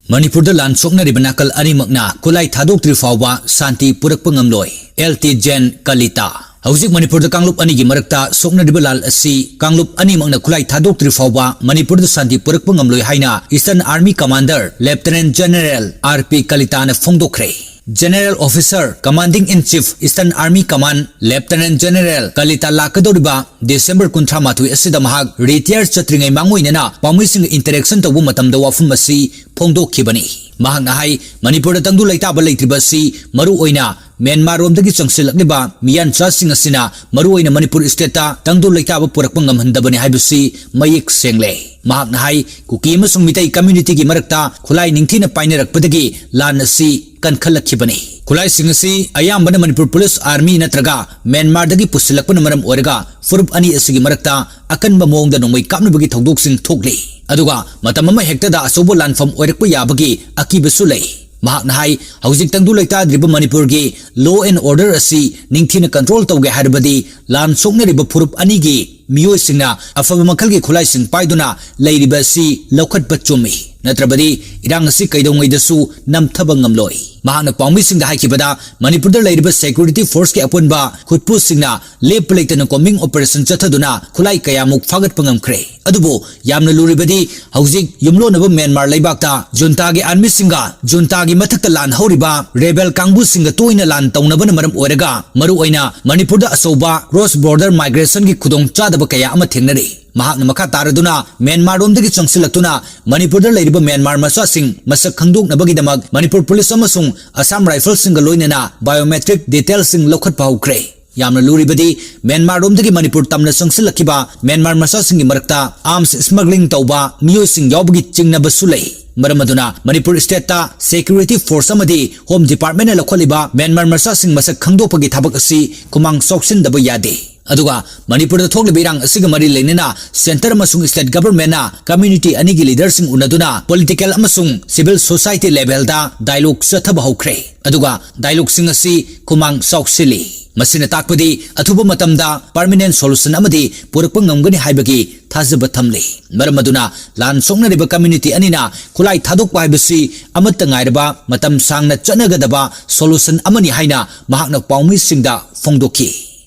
Manipurda lan soknariba nakal animakna khutlai thadoktrifaoba Santi purakpa ngamloi LT Gen Kalita. Hauzik Manipurda Kanglup ani gi marakta soknariba lal asi Kanglup animakna khutlai thadoktrifaoba Manipurda Santi purakpa ngamloi haina Eastern Army Commander Lieutenant General RP Kalita na phongdokre. General Officer Commanding in Chief Eastern Army Command Lieutenant General Kalita lakadoriba December 13 asida mahag retire chatringai mangoinana pamuising interaction tabu matamda wafum asi phongdokhibani. Mahag na hai Manipurda tangdu laitaba leitriba si maru oina Myanmar romdagi changsilakliba miyan chasing asina maru oina Manipur state ta tangdu laitaba purakpa ngamhandabani haibasi mayik sengle. Mahag na hai kuki amasung mitai community gi marakta khulai ningthina painerakpadagi lan asi kankhalakhibani. Khulai sing asi ayambana Manipur Police Army natraga Myanmar dagi pusilakpana maram oiraga furup ani asigi marakta akanba mawngda nongmai kapnabagi thongdoksing thokli. Aduga matam ama hektada asobo lanfam oirakpa yabagi akibasu lei. Mahak na hai hauzik tangdu laitadriba Manipur gi law and order asi ningthina control tawge haribadi lan soknariba furup ani gi miyoi singna afaba makhal gi khulai sing paiduna leiriba si lokhatpa chumi natrabadi irang asi kaidongai dasu namthaba ngamloi. Mahakna paumi singda haikibada Manipurda leiriba security force ki apunba khutpu singna lep leitana combing operation chathaduna khulai kayamuk fagat pangamkhre. Adubo yamna luribadi hauzik yumlonaba Myanmar leibakta junta gi army singa junta gi mathakta lan horiba rebel kangbu singa toina lan taunabana maram oiraga maru oina Manipurda asoba cross border migration gi khudong chadaba kaya ama thengnari. Mahakna makha taraduna Myanmar romdagi changsilaktuna Manipurda leiriba Myanmar masa sing masak khangdoknabagi damak Manipur Police amasung Assam Rifles singa loinana biometric details sing lokhatpa hokre. Yamna luribadi Myanmar romdagi Manipur tamna changsilakiba Myanmar masa singi marakta arms smuggling tauba miyoi sing yawbagi chingnabasu lei. Maramaduna Manipur state ta security force amadi home department na lakholiba Myanmar masa sing masak khangdokpagi thabak asi kumang soksin daba yade. Aduga Manipur da thokle birang asiga mari leinena center amasung state government na community anigi leaders sing unaduna political amasung civil society level da dialogue chathaba hokre. Aduga dialogue sing asi kumang soksili. Masina takpadi athuba matamda permanent solution amadi purakpa ngamgani haibagi thajaba thamli. Maramaduna lan soknariba community anina khulai thadokpa haibasi amatta ngairaba matam sangna chanagadaba solution amani haina mahakna paumi singda phongdokhi.